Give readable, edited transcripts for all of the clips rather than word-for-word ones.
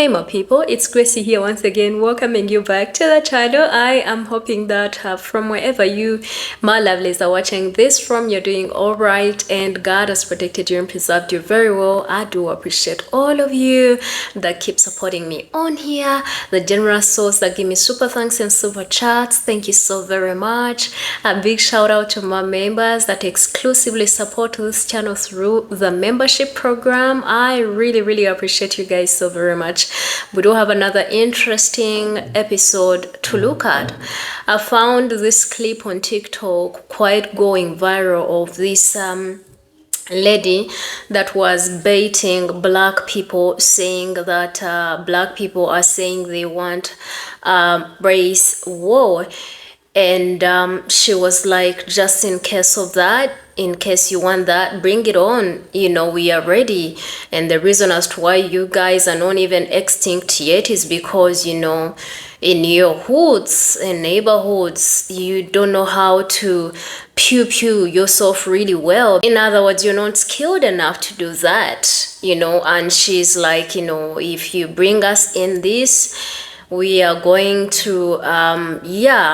Hey my people, it's Gracie here once again, welcoming you back to the channel. I am hoping that from wherever you, my lovelies, are watching this from, you're doing all right and God has protected you and preserved you very well. I do appreciate all of you that keep supporting me on here, the generous souls that give me super thanks and super chats. Thank you so very much. A big shout out to my members that exclusively support this channel through the membership program. I really appreciate you guys so very much. We do have another interesting episode to look at. I found this clip on TikTok quite going viral of this lady that was baiting black people, saying that black people are saying they want race war, and she was like, just in case of that, in case you want that, bring it on, you know, we are ready. And the reason as to why you guys are not even extinct yet is because, you know, in your hoods and neighborhoods, you don't know how to pew yourself really well. In other words, you're not skilled enough to do that, you know. And she's like, you know, if you bring us in this, we are going to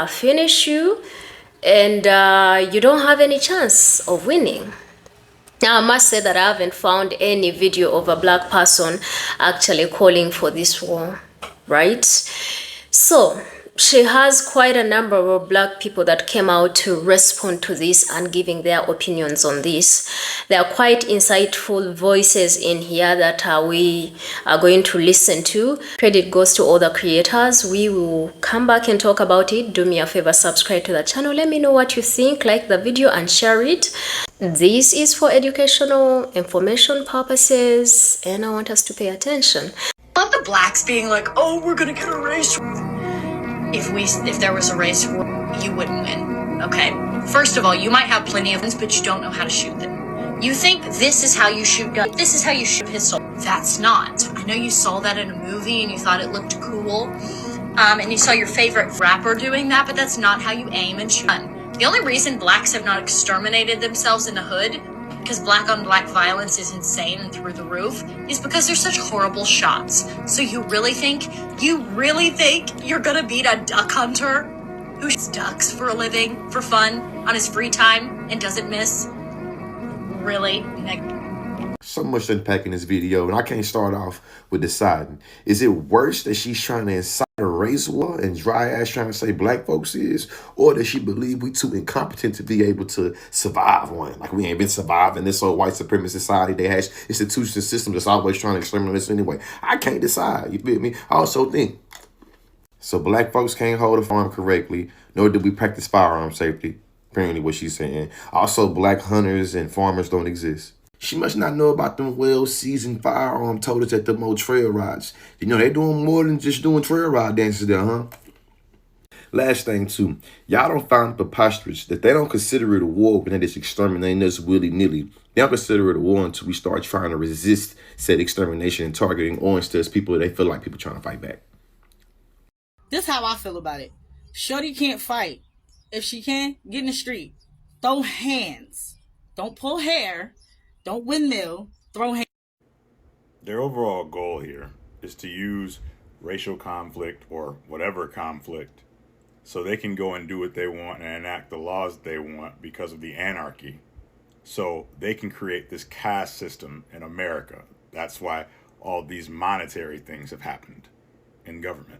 finish you, and you don't have any chance of winning. Now, I must say that I haven't found any video of a black person actually calling for this war, right? So she has quite a number of black people that came out to respond to this and giving their opinions on this. There are quite insightful voices in here that we are going to listen to. Credit goes to all the creators. We will come back and talk about it. Do me a favor, subscribe to the channel. Let me know what you think, like the video and share it. This is for educational information purposes, and I want us to pay attention. Not the blacks being like, oh, we're gonna get a race. If there was a race war, you wouldn't win. Okay. First of all, you might have plenty of guns, but you don't know how to shoot them. You think this is how you shoot guns. This is how you shoot a pistol. That's not. I know you saw that in a movie and you thought it looked cool. And you saw your favorite rapper doing that, but that's not how you aim and shoot. The only reason blacks have not exterminated themselves in the hood, because black on black violence is insane and through the roof, is because they're such horrible shots. So you really think you're gonna beat a duck hunter who shoots ducks for a living, for fun, on his free time, and doesn't miss? Really? So much to unpack in this video, and I can't start off with deciding. Is it worse that she's trying to incite a race war and dry ass trying to say black folks is, or does she believe we too incompetent to be able to survive one? Like we ain't been surviving this old white supremacist society. They has institutions and systems that's always trying to exterminate us anyway. I can't decide, you feel me? I also think, so black folks can't hold a firearm correctly, nor do we practice firearm safety, apparently what she's saying. Also, black hunters and farmers don't exist. She must not know about them well-seasoned firearm toters at them old trail rides. You know, they doing more than just doing trail ride dances there, huh? Last thing, too. Y'all don't find it preposterous that they don't consider it a war when they just exterminating us willy-nilly. They don't consider it a war until we start trying to resist said extermination and targeting orange to us people they feel like people trying to fight back. This is how I feel about it. Shorty can't fight. If she can, get in the street. Throw hands. Don't pull hair. Don't windmill, throw hands. Their overall goal here is to use racial conflict or whatever conflict so they can go and do what they want and enact the laws they want because of the anarchy. So they can create this caste system in America. That's why all these monetary things have happened in government.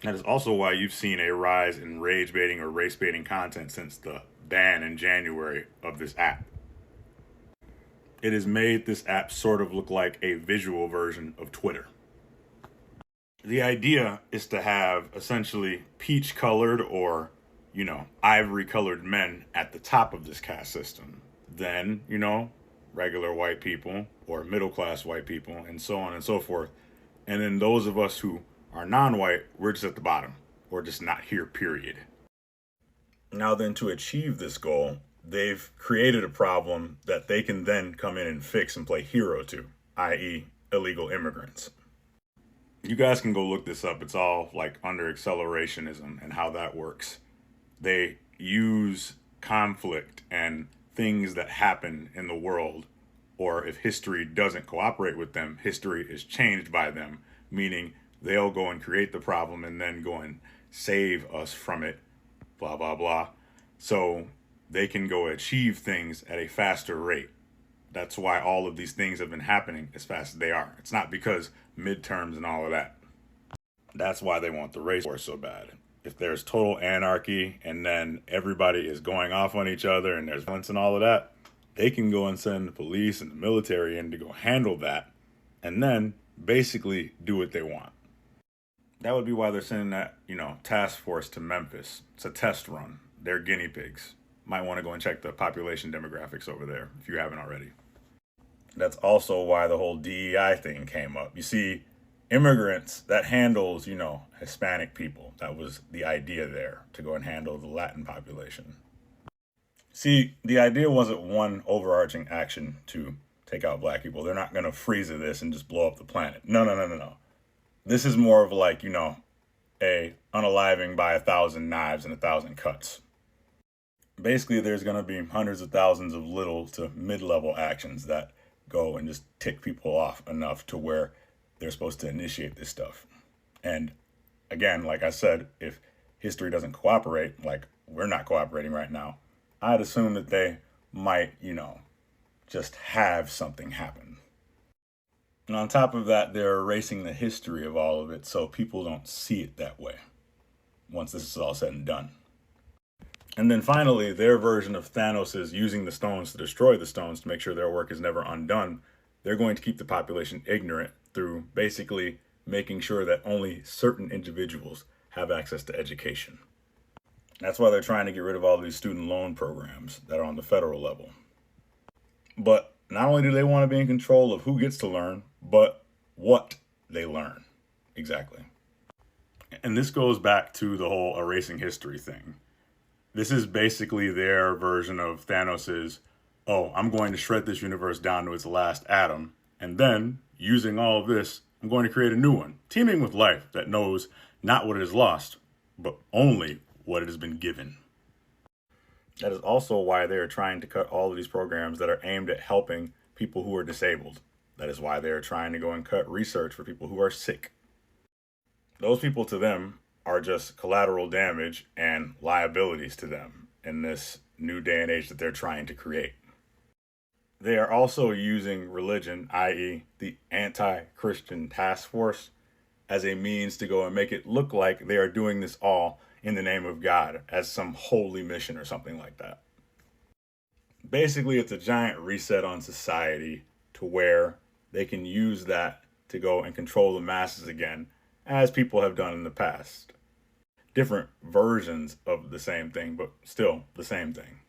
That is also why you've seen a rise in rage baiting or race baiting content since the ban in January of this app. It has made this app sort of look like a visual version of Twitter. The idea is to have essentially peach-colored or, you know, ivory-colored men at the top of this caste system. Then, you know, regular white people or middle-class white people and so on and so forth. And then those of us who are non-white, we're just at the bottom or just not here, period. Now then, to achieve this goal, they've created a problem that they can then come in and fix and play hero to, i.e. illegal immigrants. You guys can go look this up. It's all like under accelerationism and how that works. They use conflict and things that happen in the world, or if history doesn't cooperate with them, history is changed by them meaning they'll go and create the problem and then go and save us from it, blah, blah, blah. So they can go achieve things at a faster rate. That's why all of these things have been happening as fast as they are. It's not because midterms and all of that. That's why they want the race war so bad. If there's total anarchy and then everybody is going off on each other and there's violence and all of that, they can go and send the police and the military in to go handle that and then basically do what they want. That would be why they're sending that, task force to Memphis. It's a test run. They're guinea pigs. Might want to go and check the population demographics over there if you haven't already. That's also why the whole DEI thing came up. You see, immigrants, that handles, Hispanic people. That was the idea there, to go and handle the Latin population. See, the idea wasn't one overarching action to take out black people. They're not going to freeze this and just blow up the planet. No. This is more of like, a unaliving by 1,000 knives and 1,000 cuts. Basically, there's going to be hundreds of thousands of little to mid-level actions that go and just tick people off enough to where they're supposed to initiate this stuff. And again, like I said, if history doesn't cooperate, like we're not cooperating right now, I'd assume that they might, just have something happen. And on top of that, they're erasing the history of all of it so people don't see it that way once this is all said and done. And then finally, their version of Thanos is using the stones to destroy the stones to make sure their work is never undone. They're going to keep the population ignorant through basically making sure that only certain individuals have access to education. That's why they're trying to get rid of all these student loan programs that are on the federal level. But not only do they want to be in control of who gets to learn, but what they learn. Exactly. And this goes back to the whole erasing history thing. This is basically their version of Thanos's, I'm going to shred this universe down to its last atom, and then, using all of this, I'm going to create a new one, teeming with life that knows not what it has lost, but only what it has been given. That is also why they are trying to cut all of these programs that are aimed at helping people who are disabled. That is why they are trying to go and cut research for people who are sick. Those people, to them, are just collateral damage and liabilities to them in this new day and age that they're trying to create. They are also using religion, i.e. the anti-Christian task force, as a means to go and make it look like they are doing this all in the name of God as some holy mission or something like that. Basically, it's a giant reset on society to where they can use that to go and control the masses again, as people have done in the past. Different versions of the same thing, but still the same thing.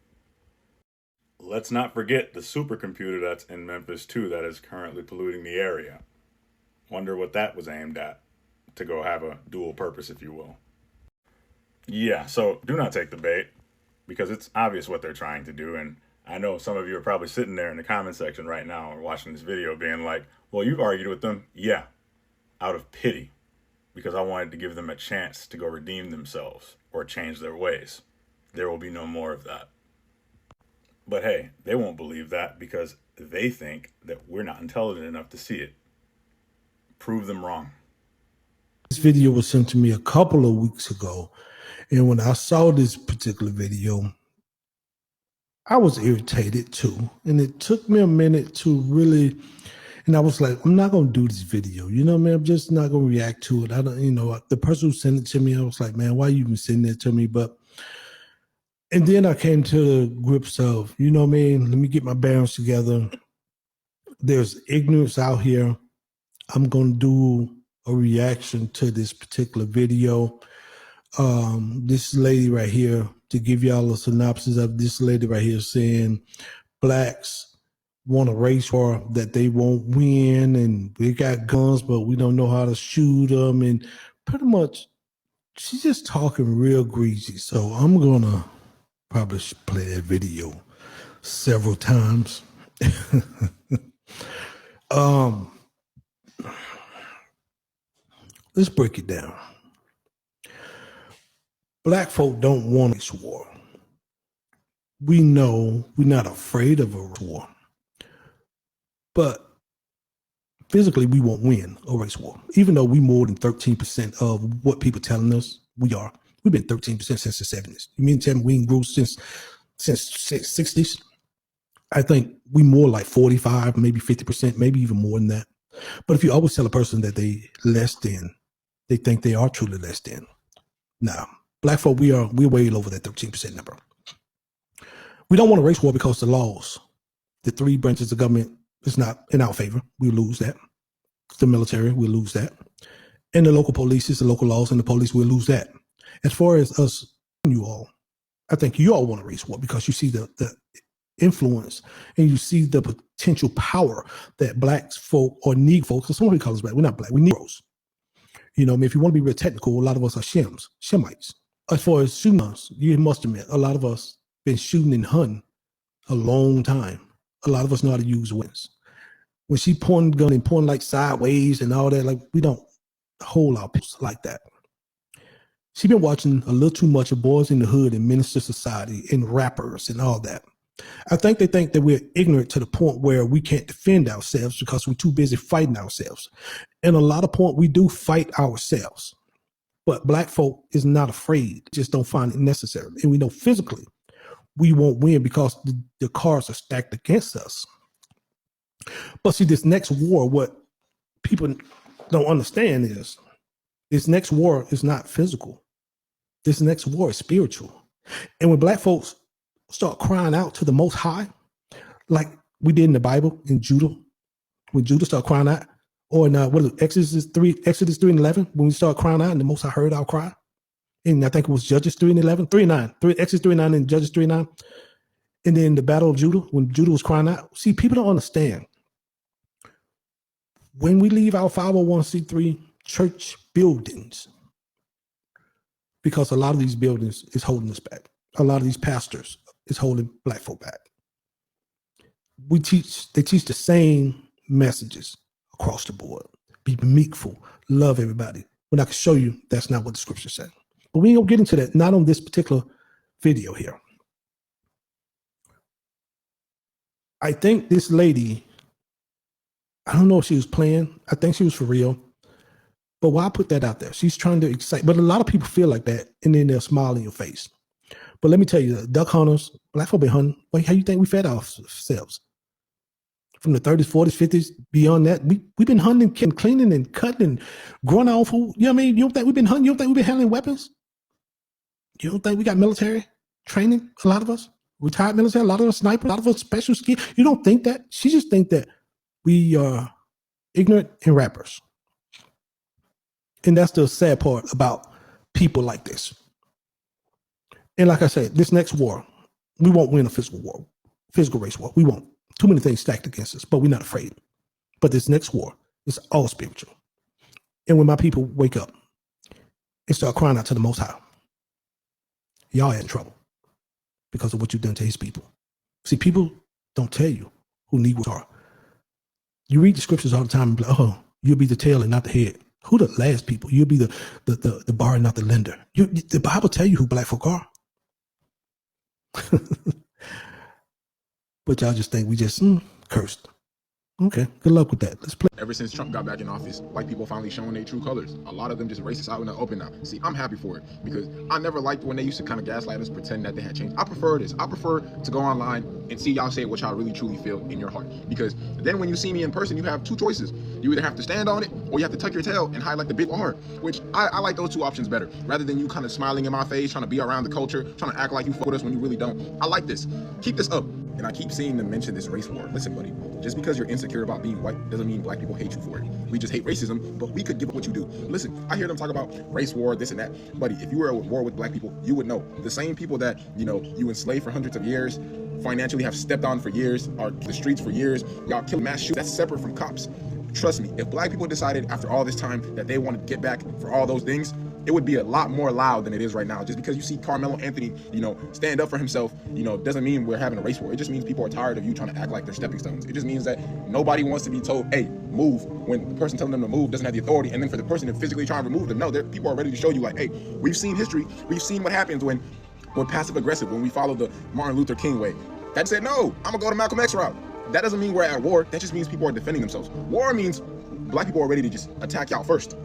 Let's not forget the supercomputer that's in Memphis too, that is currently polluting the area. Wonder what that was aimed at, to go have a dual purpose, if you will. Yeah, so do not take the bait, because it's obvious what they're trying to do, and I know some of you are probably sitting there in the comment section right now or watching this video being like, well, you've argued with them. Yeah, out of pity, because I wanted to give them a chance to go redeem themselves or change their ways. There will be no more of that. But hey, they won't believe that because they think that we're not intelligent enough to see it. Prove them wrong. This video was sent to me a couple of weeks ago, and when I saw this particular video, I was irritated too. And it took me a minute to really, and I was like, I'm not going to do this video. You know what I mean? I'm just not going to react to it. I don't, the person who sent it to me, I was like, man, why you even sending it to me? And then I came to the grips of, let me get my bearings together. There's ignorance out here. I'm going to do a reaction to this particular video. This lady right here, to give y'all a synopsis of this lady right here saying blacks want a race war, that they won't win, and they got guns, but we don't know how to shoot them. And pretty much, she's just talking real greasy. So I'm going to probably play that video several times. Let's break it down. Black folk don't want a race war. We know we're not afraid of a war. But physically we won't win a race war, even though we more than 13% of what people telling us we are. We've been 13% since the 70s. You mean tell me we ain't grew since 60s? I think we more like 45, maybe 50%, maybe even more than that. But if you always tell a person that they less than, they think they are truly less than. Now, black folk, we're way over that 13% number. We don't want a race war because the laws, the three branches of government, is not in our favor. We lose that. The military, we lose that. And the local police is the local laws, and the police will lose that. As far as us, you all, I think you all want a race war because you see the influence and you see the potential power that black folk or Negro folks, because somebody calls us black, we're not black, we're Negroes. You know, I mean, if you want to be real technical, a lot of us are Shemites. As far as shooting us, you must admit, a lot of us been shooting and hunting a long time. A lot of us know how to use weapons. When she pointing gun and pointing like sideways and all that, like we don't hold our pistols like that. She been watching a little too much of Boys in the Hood and Minister Society and rappers and all that. I think they think that we're ignorant to the point where we can't defend ourselves because we're too busy fighting ourselves. And a lot of point we do fight ourselves. But black folk is not afraid, just don't find it necessary. And we know physically we won't win because the cards are stacked against us. But see, this next war, what people don't understand is this next war is not physical. This next war is spiritual. And when black folks start crying out to the Most High, like we did in the Bible in Judah, when Judah started crying out, or in what is it, Exodus 3 and 11, when we start crying out and the Most High heard our cry. And I think it was Judges 3 and 11, 3 and 9, Exodus 3 and 9 and Judges 3 and 9. And then the Battle of Judah, when Judah was crying out. See, people don't understand. When we leave our 501c3 church buildings, because a lot of these buildings is holding us back. A lot of these pastors is holding black folk back. They teach the same messages across the board. Be meekful, love everybody. When I can show you that's not what the scripture said. But we ain't gonna get into that, not on this particular video here. I think this lady, I don't know if she was playing. I think she was for real. But why put that out there? She's trying to excite, but a lot of people feel like that, and then they'll smile in your face. But let me tell you, duck hunters, black folk been hunting. Like, how you think we fed ourselves? From the 30s, 40s, 50s, beyond that, we've been hunting and cleaning and cutting and growing our own food. You know what I mean? You don't think we've been hunting? You don't think we've been handling weapons? You don't think we got military training? A lot of us, retired military, a lot of us snipers, a lot of us special skill. You don't think that? She just think that we are ignorant and rappers. And that's the sad part about people like this. And like I said, this next war, we won't win a physical race war. We won't. Too many things stacked against us, but we're not afraid. But this next war is all spiritual. And when my people wake up and start crying out to the Most High, y'all in trouble because of what you've done to his people. See, people don't tell you who Negroes are. You read the scriptures all the time and be like, oh, you'll be the tail and not the head. Who the last people? You'll be the borrower and not the lender. The Bible tell you who black folk are. But y'all just think we just cursed. Okay, good luck with that. Let's play. Ever since Trump got back in office, white people finally showing their true colors. A lot of them just racist out in the open now. See, I'm happy for it because I never liked when they used to kind of gaslight us, pretend that they had changed. I prefer this. I prefer to go online and see y'all say what y'all really truly feel in your heart. Because then when you see me in person, you have two choices. You either have to stand on it or you have to tuck your tail and hide like the big R, which I like those two options better. Rather than you kind of smiling in my face, trying to be around the culture, trying to act like you fuck with us when you really don't. I like this. Keep this up. And I keep seeing them mention this race war. Listen, buddy, just because you're insecure about being white doesn't mean black people hate you for it. We just hate racism, but we could give up what you do. Listen, I hear them talk about race war, this and that. Buddy, if you were at war with black people, you would know. The same people that, you enslaved for hundreds of years, financially have stepped on for years, are the streets for years, y'all kill mass shooters. That's separate from cops. Trust me, if black people decided after all this time that they want to get back for all those things, it would be a lot more loud than it is right now. Just because you see Carmelo Anthony, stand up for himself, doesn't mean we're having a race war. It just means people are tired of you trying to act like they're stepping stones. It just means that nobody wants to be told, hey, move, when the person telling them to move doesn't have the authority. And then for the person to physically try and remove them, no, people are ready to show you like, hey, we've seen history. We've seen what happens when we're passive aggressive, when we follow the Martin Luther King way. That said, no, I'm gonna go to Malcolm X route. That doesn't mean we're at war. That just means people are defending themselves. War means black people are ready to just attack y'all first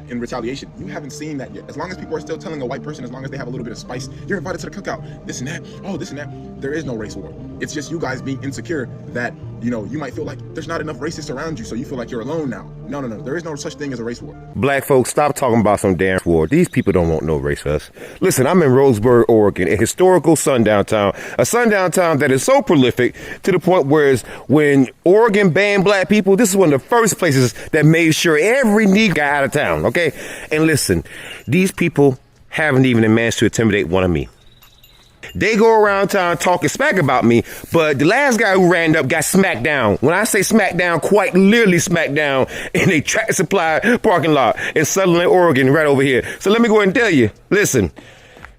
in retaliation. You haven't seen that yet. As long as people are still telling a white person, as long as they have a little bit of spice, you're invited to the cookout, this and that, oh, this and that. There is no race war. It's just you guys being insecure that, you know, you might feel like there's not enough racists around you, so you feel like you're alone now. No, no, no. There is no such thing as a race war. Black folks, stop talking about some damn war. These people don't want no race us. Listen, I'm in Roseburg, Oregon, a historical sundown town, a sundown town that is so prolific to the point where when Oregon banned black people, this is one of the first places that made sure every Negro got out of town, okay? And listen, these people haven't even managed to intimidate one of me. They go around town talking smack about me, but the last guy who ran up got smacked down. When I say smacked down, quite literally smacked down in a Tractor Supply parking lot in Sutherland, Oregon, right over here. So let me go ahead and tell you, listen,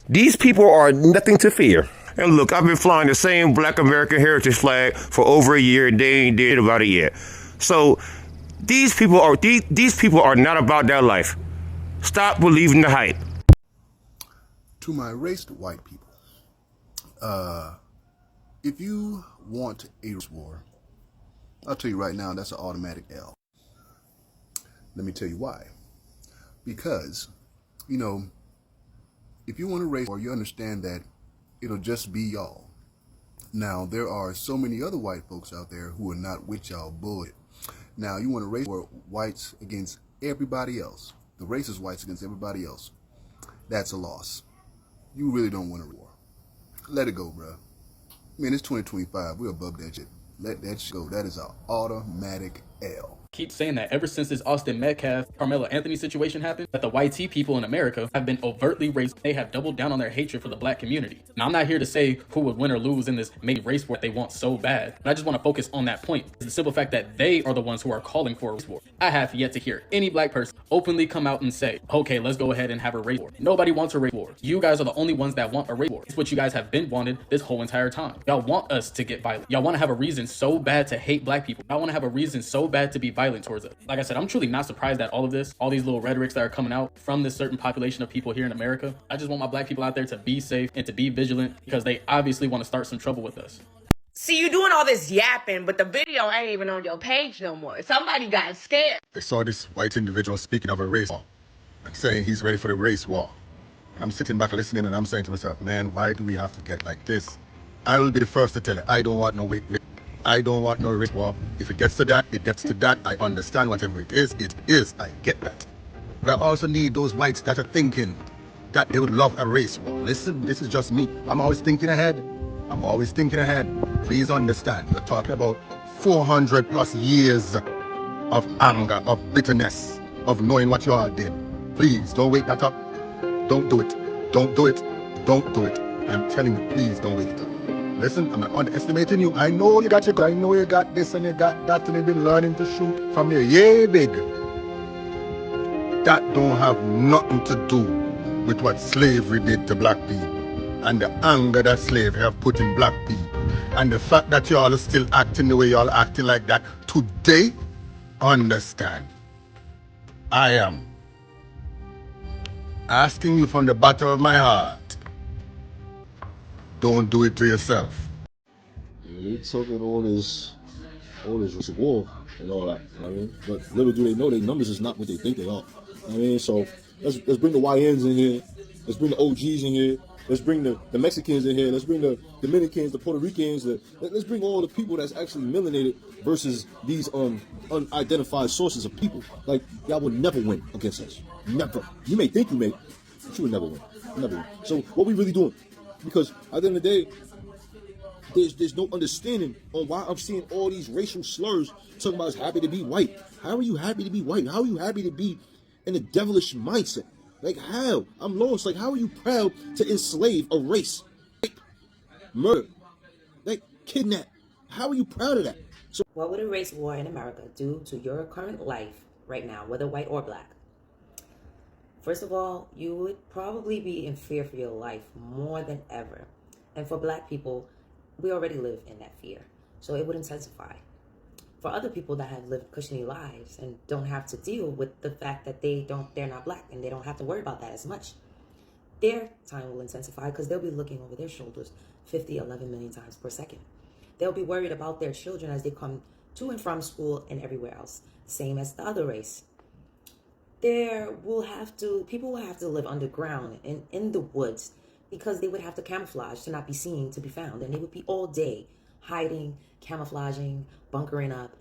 these people are nothing to fear. And look, I've been flying the same Black American heritage flag for over a year. They ain't did about it yet. So these people are not about their life. Stop believing the hype. To my racist white people, if you want a race war, I'll tell you right now, that's an automatic L. Let me tell you why. Because, you know, if you want a race war, you understand that it'll just be y'all. Now, there are so many other white folks out there who are not with y'all bullet. Now, you want a race war, whites against everybody else. The racist whites against everybody else. That's a loss. You really don't want a war. Let it go, bro. I mean, it's 2025. We're above that shit. Let that shit go. That is an automatic L. Keep saying that ever since this Austin Metcalf, Carmelo Anthony situation happened, that the YT people in America have been overtly racist. They have doubled down on their hatred for the black community. Now, I'm not here to say who would win or lose in this maybe race war that they want so bad, but I just want to focus on that point. It's the simple fact that they are the ones who are calling for a race war. I have yet to hear any black person openly come out and say, okay, let's go ahead and have a race war. Nobody wants a race war. You guys are the only ones that want a race war. It's what you guys have been wanted this whole entire time. Y'all want us to get violent. Y'all want to have a reason so bad to hate black people. Y'all want to have a reason so bad to be violent towards us. Like I said, I'm truly not surprised at all of this, all these little rhetorics that are coming out from this certain population of people here in America. I just want my black people out there to be safe and to be vigilant because they obviously want to start some trouble with us. See, you doing all this yapping, but the video ain't even on your page no more. Somebody got scared. They saw this white individual speaking of a race war and saying he's ready for the race war. I'm sitting back listening and I'm saying to myself, man, why do we have to get like this? I will be the first to tell you, I don't want no I don't want no race war. If it gets to that, it gets to that. I understand whatever it is. I get that. But I also need those whites that are thinking that they would love a race war. Listen, this is just me. I'm always thinking ahead. I'm always thinking ahead. Please understand, we're talking about 400 plus years of anger, of bitterness, of knowing what you all did. Please, don't wake that up. Don't do it. Don't do it. Don't do it. I'm telling you, please don't wake it up. Listen, I'm not underestimating you. I know you got I know you got this and you got that and you've been learning to shoot from your yay big. That don't have nothing to do with what slavery did to black people and the anger that slavery have put in black people and the fact that y'all are still acting the way y'all acting like that today. Understand, I am asking you from the bottom of my heart, don't do it to yourself. They talking all this RcWar and all that, you know what I mean? But little do they know their numbers is not what they think they are. You know what I mean? So let's bring the YNs in here, let's bring the OGs in here, let's bring the Mexicans in here, let's bring the Dominicans, the Puerto Ricans, let's bring all the people that's actually melanated versus these unidentified sources of people. Like, y'all would never win against us. Never. You may think you may, but you would never win. Never win. So what we really doing? Because at the end of the day, there's no understanding on why I'm seeing all these racial slurs talking about happy to be white. How are you happy to be white? How are you happy to be in a devilish mindset? Like, how? I'm lost. Like, how are you proud to enslave a race? Rape, murder, like, kidnap. How are you proud of that? So, what would a race war in America do to your current life right now, whether white or black? First of all, you would probably be in fear for your life more than ever. And for black people, we already live in that fear, so it would intensify. For other people that have lived cushiony lives and don't have to deal with the fact that they're not black and they don't have to worry about that as much, their time will intensify because they'll be looking over their shoulders 11 million times per second. They'll be worried about their children as they come to and from school and everywhere else, same as the other race. People will have to live underground and in the woods because they would have to camouflage to not be seen, to be found. And they would be all day hiding, camouflaging, bunkering up,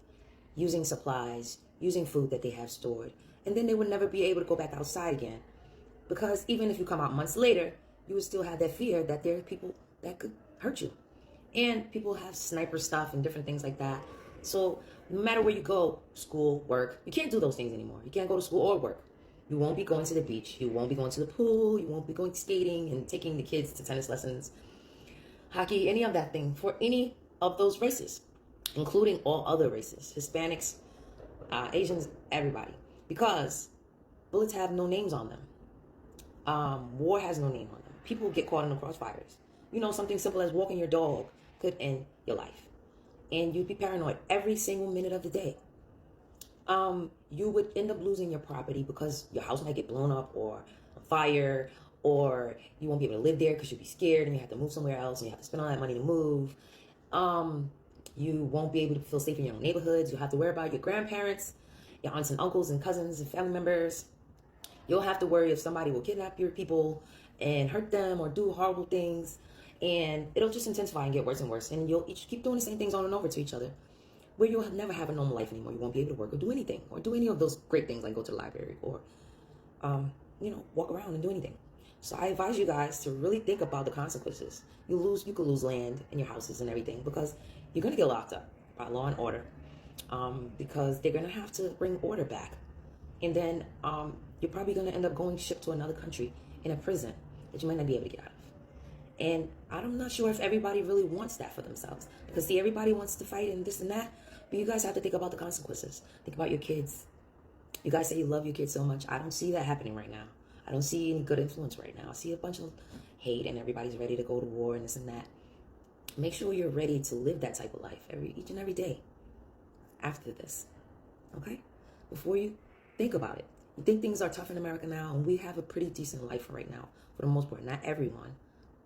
using supplies, using food that they have stored. And then they would never be able to go back outside again. Because even if you come out months later, you would still have that fear that there are people that could hurt you. And people have sniper stuff and different things like that. So no matter where you go, school, work, you can't do those things anymore. You can't go to school or work. You won't be going to the beach. You won't be going to the pool. You won't be going skating and taking the kids to tennis lessons, hockey, any of that thing for any of those races, including all other races, Hispanics, Asians, everybody. Because bullets have no names on them. War has no name on them. People get caught in the crossfires. You know, something simple as walking your dog could end your life. And you'd be paranoid every single minute of the day. You would end up losing your property because your house might get blown up or on fire, or you won't be able to live there because you'll be scared and you have to move somewhere else and you have to spend all that money to move. You won't be able to feel safe in your own neighborhoods. You'll have to worry about your grandparents, your aunts and uncles and cousins and family members. You'll have to worry if somebody will kidnap your people and hurt them or do horrible things. And it'll just intensify and get worse and worse. And you'll each keep doing the same things on and over to each other, where you'll never have a normal life anymore. You won't be able to work or do anything, or do any of those great things like go to the library or, walk around and do anything. So I advise you guys to really think about the consequences. You could lose land and your houses and everything because you're going to get locked up by law and order, because they're going to have to bring order back. And then you're probably going to end up going shipped to another country in a prison that you might not be able to get out of. And I'm not sure if everybody really wants that for themselves. Because, see, everybody wants to fight and this and that. But you guys have to think about the consequences. Think about your kids. You guys say you love your kids so much. I don't see that happening right now. I don't see any good influence right now. I see a bunch of hate and everybody's ready to go to war and this and that. Make sure you're ready to live that type of life each and every day after this. Okay? Before you think about it. You think things are tough in America now, and we have a pretty decent life right now for the most part. Not everyone.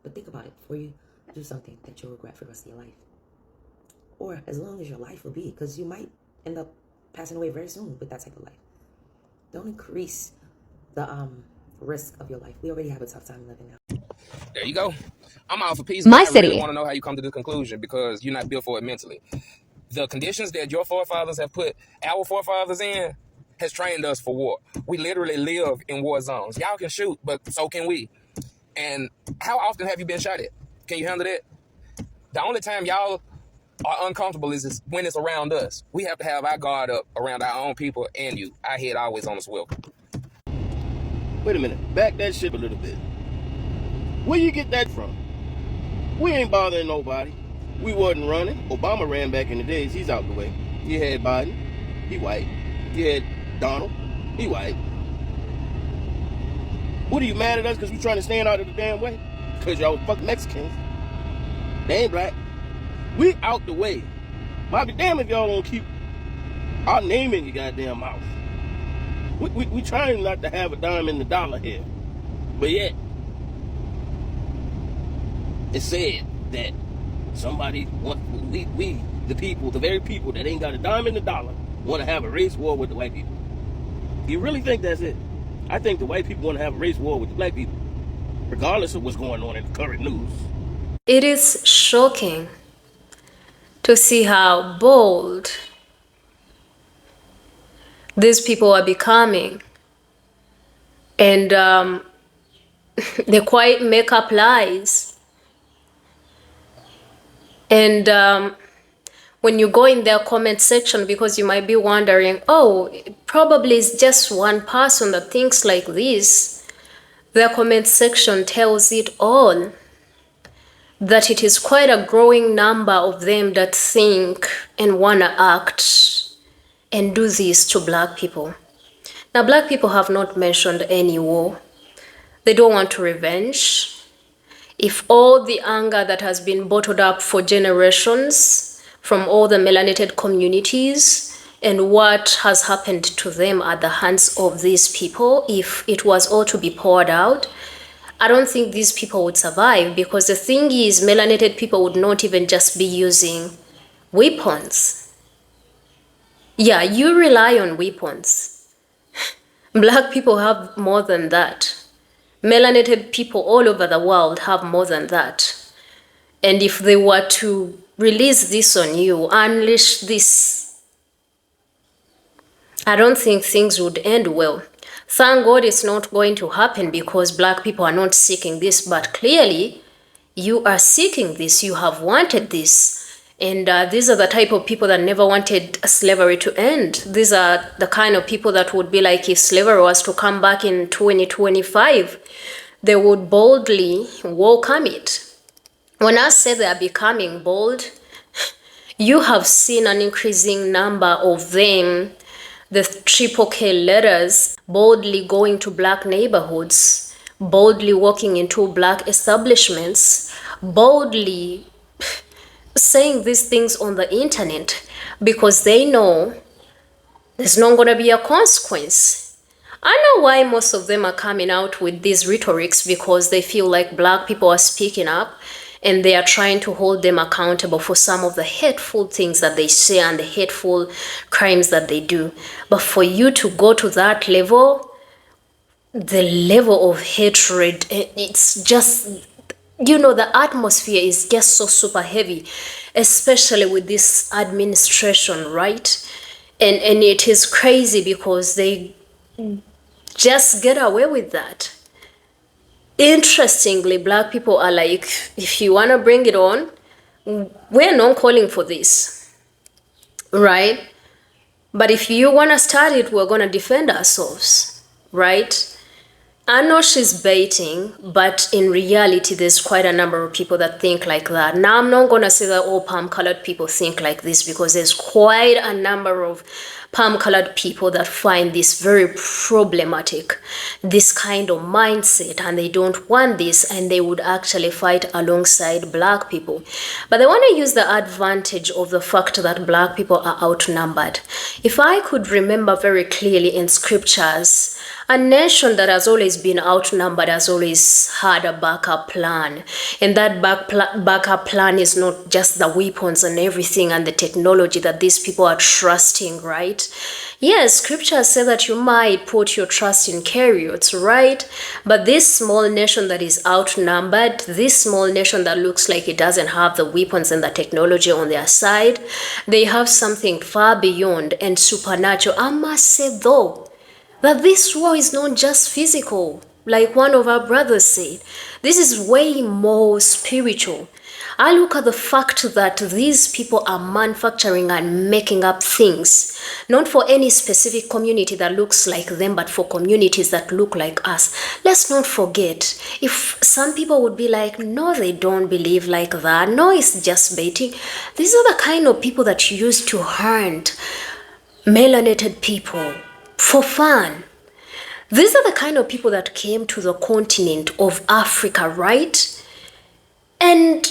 But think about it before you do something that you'll regret for the rest of your life. Or as long as your life will be, because you might end up passing away very soon with that type of life. Don't increase the risk of your life. We already have a tough time living now. There you go. I'm out for peace. My city. I really want to know how you come to this conclusion because you're not built for it mentally. The conditions that your forefathers have put our forefathers in has trained us for war. We literally live in war zones. Y'all can shoot, but so can we. And how often have you been shot at? Can you handle that? The only time y'all are uncomfortable is when it's around us. We have to have our guard up around our own people and you. Our head always on a swivel. Wait a minute. Back that shit a little bit. Where you get that from? We ain't bothering nobody. We wasn't running. Obama ran back in the days. He's out the way. You had Biden. He white. You had Donald. He white. What are you mad at us because we trying to stand out of the damn way? Because y'all fuck Mexicans. They ain't black. We out the way. Might be damn if y'all don't keep our name in your goddamn mouth. We trying not to have a dime in the dollar here. But yet, it's said that somebody we the people, the very people that ain't got a dime in the dollar, want to have a race war with the white people. You really think that's it? I think the white people want to have a race war with the black people, regardless of what's going on in the current news. It is shocking to see how bold these people are becoming. And they quite make up lies. And when you go in their comment section, because you might be wondering, oh, probably it's just one person that thinks like this. Their comment section tells it all. That it is quite a growing number of them that think and want to act and do this to black people. Now, black people have not mentioned any war. They don't want to revenge. If all the anger that has been bottled up for generations from all the melanated communities and what has happened to them at the hands of these people, if it was all to be poured out, I don't think these people would survive, because the thing is, melanated people would not even just be using weapons. Yeah, you rely on weapons. Black people have more than that. Melanated people all over the world have more than that. And if they were to release this on you, unleash this, I don't think things would end well. Thank God it's not going to happen because black people are not seeking this, but clearly you are seeking this, you have wanted this. And these are the type of people that never wanted slavery to end. These are the kind of people that would be like, if slavery was to come back in 2025, they would boldly welcome it. When I say they are becoming bold, you have seen an increasing number of them, the triple K letters, boldly going to black neighborhoods, boldly walking into black establishments, boldly saying these things on the internet because they know there's not going to be a consequence. I know why most of them are coming out with these rhetorics, because they feel like black people are speaking up and they are trying to hold them accountable for some of the hateful things that they say and the hateful crimes that they do. But for you to go to that level, the level of hatred, it's just, you know, the atmosphere is just so super heavy, especially with this administration, right? And it is crazy because they just get away with that. Interestingly, black people are like, if you want to bring it on, we're not calling for this, right? But if you want to start it, we're going to defend ourselves, right? I know she's baiting, but in reality, there's quite a number of people that think like that. Now, I'm not going to say that all palm-colored people think like this, because there's quite a number of palm-colored people that find this very problematic, this kind of mindset, and they don't want this, and they would actually fight alongside black people. But they want to use the advantage of the fact that black people are outnumbered. If I could remember very clearly in scriptures, a nation that has always been outnumbered has always had a backup plan. And that backup plan is not just the weapons and everything and the technology that these people are trusting, right? Yes, scriptures say that you might put your trust in chariots, right? But this small nation that is outnumbered, this small nation that looks like it doesn't have the weapons and the technology on their side, they have something far beyond and supernatural. I must say though, that this war is not just physical, like one of our brothers said. This is way more spiritual. I look at the fact that these people are manufacturing and making up things, not for any specific community that looks like them, but for communities that look like us. Let's not forget, if some people would be like, no, they don't believe like that, no, it's just baiting. These are the kind of people that used to hunt melanated people for fun. These are the kind of people that came to the continent of Africa, right? And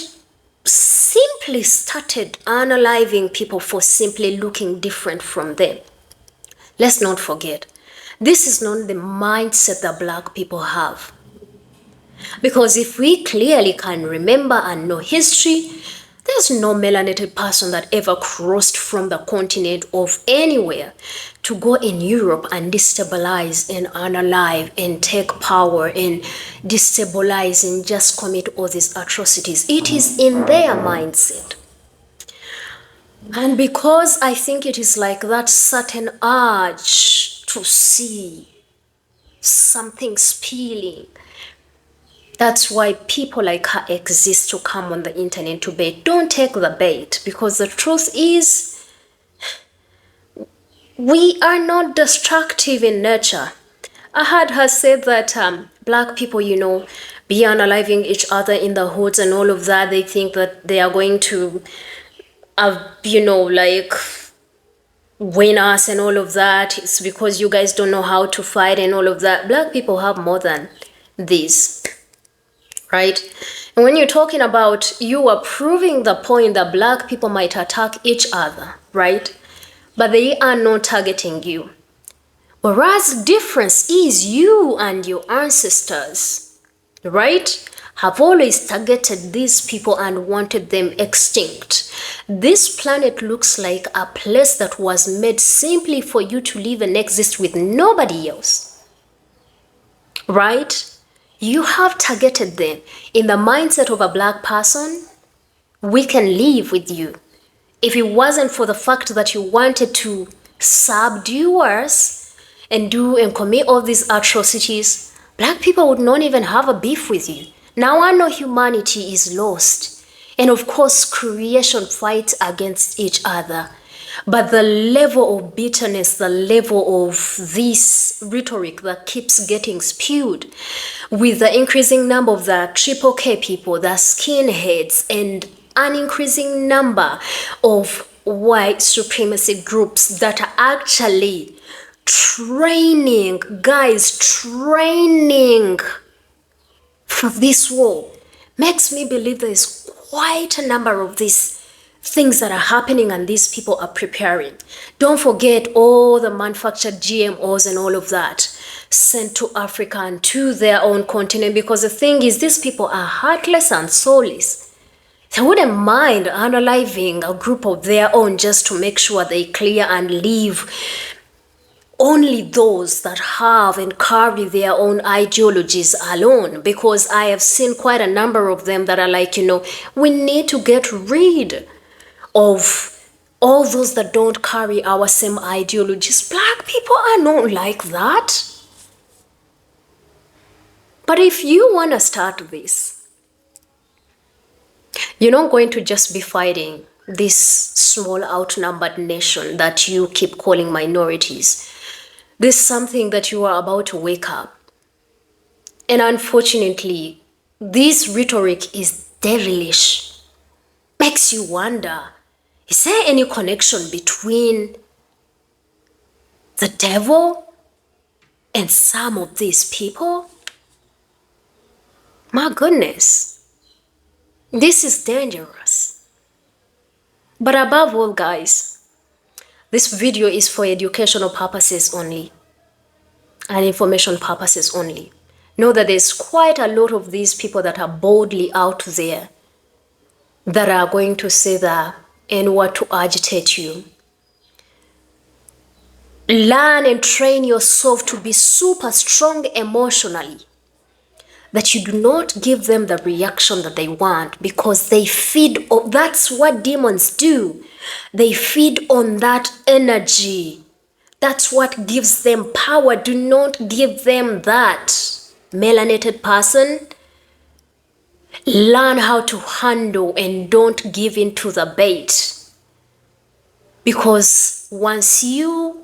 simply started unaliving people for simply looking different from them. Let's not forget, this is not the mindset that black people have. Because if we clearly can remember and know history, there's no melanated person that ever crossed from the continent of anywhere to go in Europe and destabilize and unalive and take power and destabilize and just commit all these atrocities. It is in their mindset. And because I think it is like that certain urge to see something spilling, that's why people like her exist to come on the internet to bait. Don't take the bait, because the truth is, we are not destructive in nature. I heard her say that black people, you know, be unaliving each other in the hoods and all of that. They think that they are going to, you know, like win us and all of that. It's because you guys don't know how to fight and all of that. Black people have more than this. Right? And when you're talking about, you are proving the point that black people might attack each other, right? But they are not targeting you. Whereas the difference is you and your ancestors, right, have always targeted these people and wanted them extinct. This planet looks like a place that was made simply for you to live and exist with nobody else. Right? You have targeted them. In the mindset of a black person, we can live with you. If it wasn't for the fact that you wanted to subdue us and do and commit all these atrocities, black people would not even have a beef with you. Now I know humanity is lost. And of course, creation fights against each other. But the level of bitterness, the level of this rhetoric that keeps getting spewed with the increasing number of the triple K people, the skinheads, and an increasing number of white supremacy groups that are actually training for this war, makes me believe there is quite a number of these things that are happening and these people are preparing. Don't forget all the manufactured GMOs and all of that sent to Africa and to their own continent, because the thing is, these people are heartless and soulless. They wouldn't mind unaliving a group of their own just to make sure they clear and leave only those that have and carry their own ideologies alone. Because I have seen quite a number of them that are like, we need to get rid of all those that don't carry our same ideologies. Black people are not like that. But if you want to start this, you're not going to just be fighting this small outnumbered nation that you keep calling minorities. This is something that you are about to wake up. And unfortunately, this rhetoric is devilish. Makes you wonder, is there any connection between the devil and some of these people? My goodness. This is dangerous. But above all, guys, this video is for educational purposes only and information purposes only. Know that there's quite a lot of these people that are boldly out there that are going to say that and what to agitate you. Learn and train yourself to be super strong emotionally, that you do not give them the reaction that they want, because they feed on, that's what demons do. They feed on that energy. That's what gives them power. Do not give them that. Melanated person, learn how to handle and don't give in to the bait. Because once you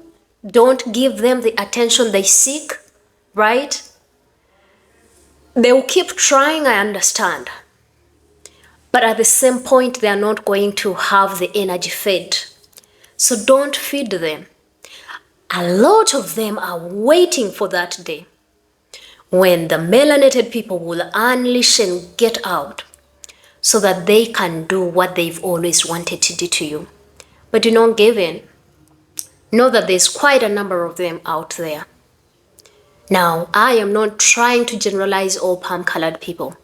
don't give them the attention they seek, right? They will keep trying, I understand. But at the same point, they are not going to have the energy fed. So don't feed them. A lot of them are waiting for that day when the melanated people will unleash and get out so that they can do what they've always wanted to do to you. But do not give in. Know that there's quite a number of them out there. Now, I am not trying to generalize all palm-colored people,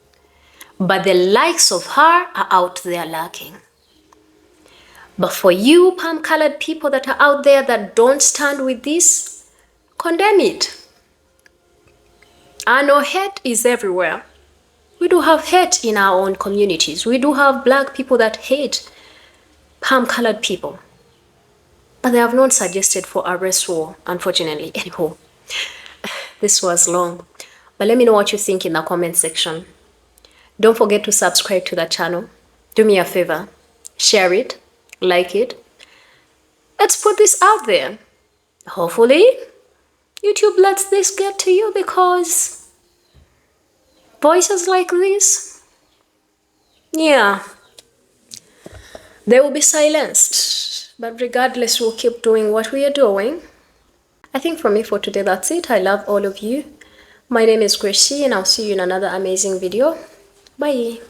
but the likes of her are out there lurking. But for you palm-colored people that are out there that don't stand with this, condemn it. I know hate is everywhere. We do have hate in our own communities. We do have black people that hate palm-colored people. But they have not suggested for a race war, unfortunately, anymore. This was long, but let me know what you think in the comment section. Don't forget to subscribe to the channel. Do me a favor, share it, like it. Let's put this out there. Hopefully, YouTube lets this get to you, because voices like this, yeah, they will be silenced. But regardless, we'll keep doing what we are doing. I think from me for today, that's it. I love all of you. My name is Gracie, and I'll see you in another amazing video. Bye.